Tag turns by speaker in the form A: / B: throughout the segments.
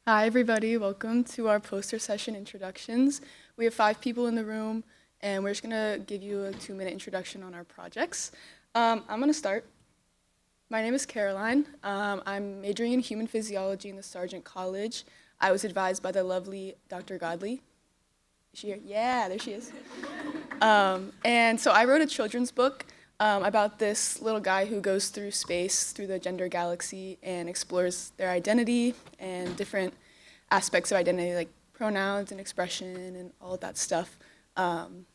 A: Hi, everybody. Welcome to our poster session introductions. We have 5 people in the room, and we're just going to give you a 2-minute introduction on our projects. I'm going to start. My name is Caroline. I'm majoring in human physiology in the Sargent College. I was advised by the lovely Dr. Godley. Is she here? Yeah, there she is. And so I wrote a children's book about this little guy who goes through space, through the gender galaxy, and explores their identity and different aspects of identity, like pronouns and expression and all of that stuff. And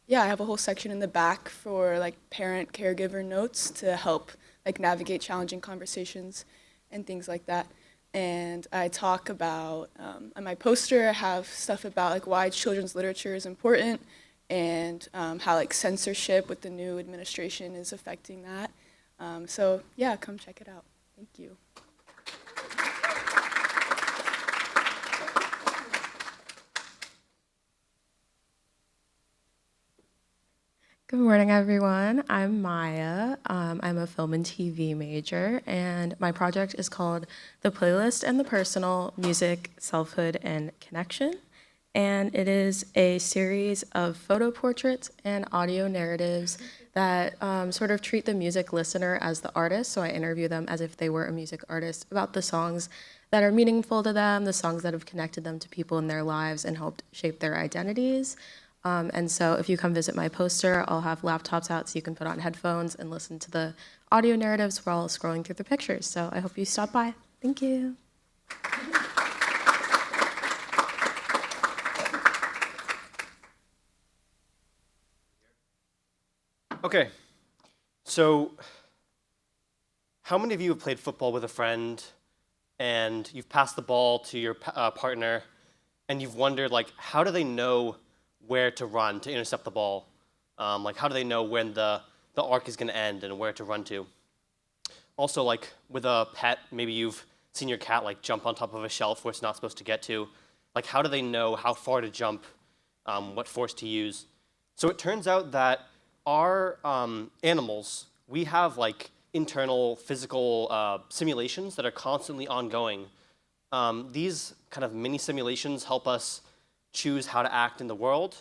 A: yeah, I have a whole section in the back for like parent caregiver notes to help like navigate challenging conversations and things like that. And I talk about, on my poster, I have stuff about like why children's literature is important and how like censorship with the new administration is affecting that. So yeah, come check it out. Thank you.
B: Good morning, everyone. I'm Maya. I'm a film and TV major, and my project is called The Playlist and the Personal: Music, Selfhood, and Connection. And it is a series of photo portraits and audio narratives that sort of treat the music listener as the artist. So I interview them as if they were a music artist about the songs that are meaningful to them, the songs that have connected them to people in their lives and helped shape their identities. And so if you come visit my poster, I'll have laptops out so you can put on headphones and listen to the audio narratives while scrolling through the pictures. So I hope you stop by. Thank you.
C: Okay, so how many of you have played football with a friend and you've passed the ball to your partner and you've wondered, like, how do they know where to run to intercept the ball? Like, how do they know when the arc is going to end and where to run to? Also, like, with a pet, maybe you've seen your cat, like, jump on top of a shelf where it's not supposed to get to. Like, how do they know how far to jump, what force to use? So it turns out that our animals, we have, like, internal physical simulations that are constantly ongoing. These kind of mini simulations help us choose how to act in the world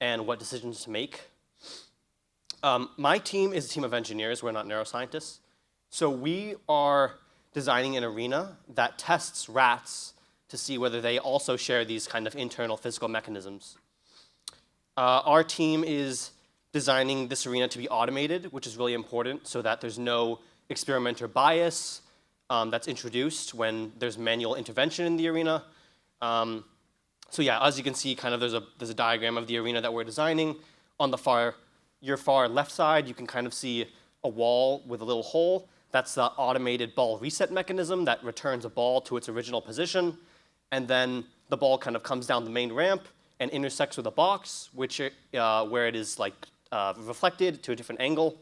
C: and what decisions to make. My team is a team of engineers. We're not neuroscientists. So we are designing an arena that tests rats to see whether they also share these kind of internal physical mechanisms. Our team is designing this arena to be automated, which is really important so that there's no experimenter bias that's introduced when there's manual intervention in the arena. So yeah, as you can see, kind of there's a diagram of the arena that we're designing. On your far left side, you can kind of see a wall with a little hole. That's the automated ball reset mechanism that returns a ball to its original position. And then the ball kind of comes down the main ramp and intersects with a box, where it is like reflected to a different angle.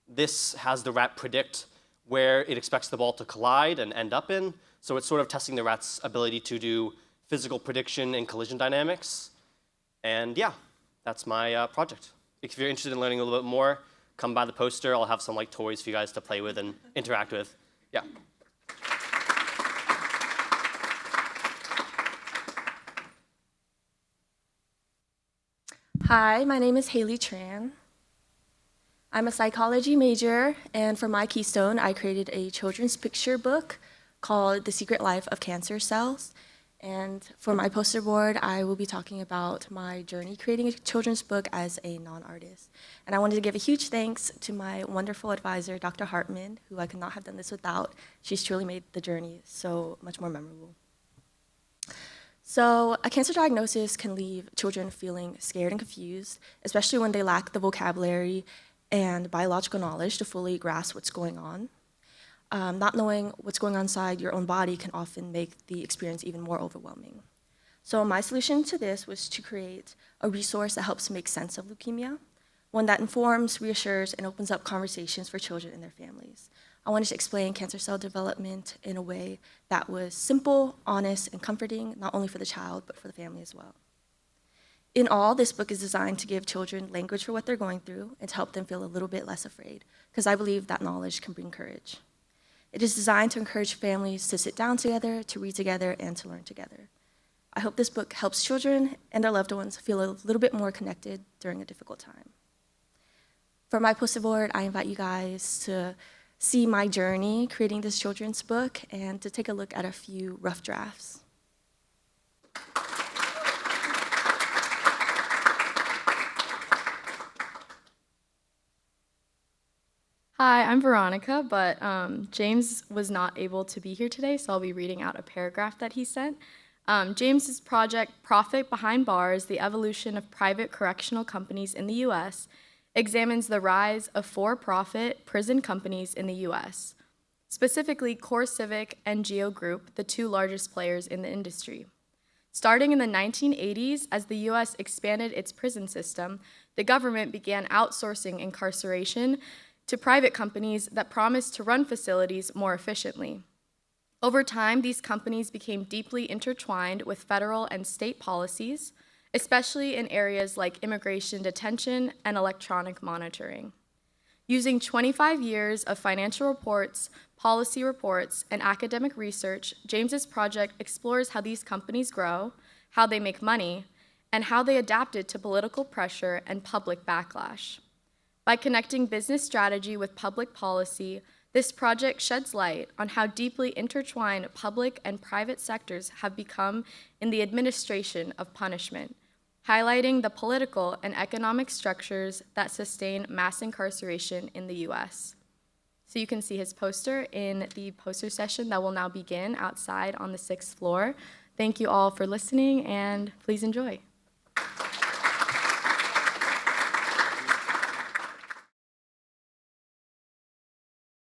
C: This has the rat predict where it expects the ball to collide and end up in. So it's sort of testing the rat's ability to do physical prediction and collision dynamics. And yeah, that's my project. If you're interested in learning a little bit more, come by the poster. I'll have some like toys for you guys to play with and interact with. Yeah.
D: Hi, my name is Hayleigh Tran. I'm a psychology major, and for my Keystone, I created a children's picture book called The Secret Life of Cancer Cells. And for my poster board, I will be talking about my journey creating a children's book as a non-artist. And I wanted to give a huge thanks to my wonderful advisor, Dr. Hartman, who I could not have done this without. She's truly made the journey so much more memorable. So a cancer diagnosis can leave children feeling scared and confused, especially when they lack the vocabulary and biological knowledge to fully grasp what's going on. Not knowing what's going on inside your own body can often make the experience even more overwhelming. So my solution to this was to create a resource that helps make sense of leukemia, one that informs, reassures, and opens up conversations for children and their families. I wanted to explain cancer cell development in a way that was simple, honest, and comforting, not only for the child, but for the family as well. In all, this book is designed to give children language for what they're going through and to help them feel a little bit less afraid, because I believe that knowledge can bring courage. It is designed to encourage families to sit down together, to read together, and to learn together. I hope this book helps children and their loved ones feel a little bit more connected during a difficult time. For my poster board, I invite you guys to see my journey creating this children's book and to take a look at a few rough drafts.
E: Hi, I'm Veronica, but James was not able to be here today, so I'll be reading out a paragraph that he sent. James's project, Profit Behind Bars, The Evolution of Private Correctional Companies in the U.S., examines the rise of for-profit prison companies in the U.S., specifically CoreCivic and Geo Group, the two largest players in the industry. Starting in the 1980s, as the U.S. expanded its prison system, the government began outsourcing incarceration to private companies that promised to run facilities more efficiently. Over time, these companies became deeply intertwined with federal and state policies, especially in areas like immigration detention and electronic monitoring. Using 25 years of financial reports, policy reports, and academic research, James's project explores how these companies grow, how they make money, and how they adapted to political pressure and public backlash. By connecting business strategy with public policy, this project sheds light on how deeply intertwined public and private sectors have become in the administration of punishment, highlighting the political and economic structures that sustain mass incarceration in the U.S. So you can see his poster in the poster session that will now begin outside on the 6th floor. Thank you all for listening, and please enjoy.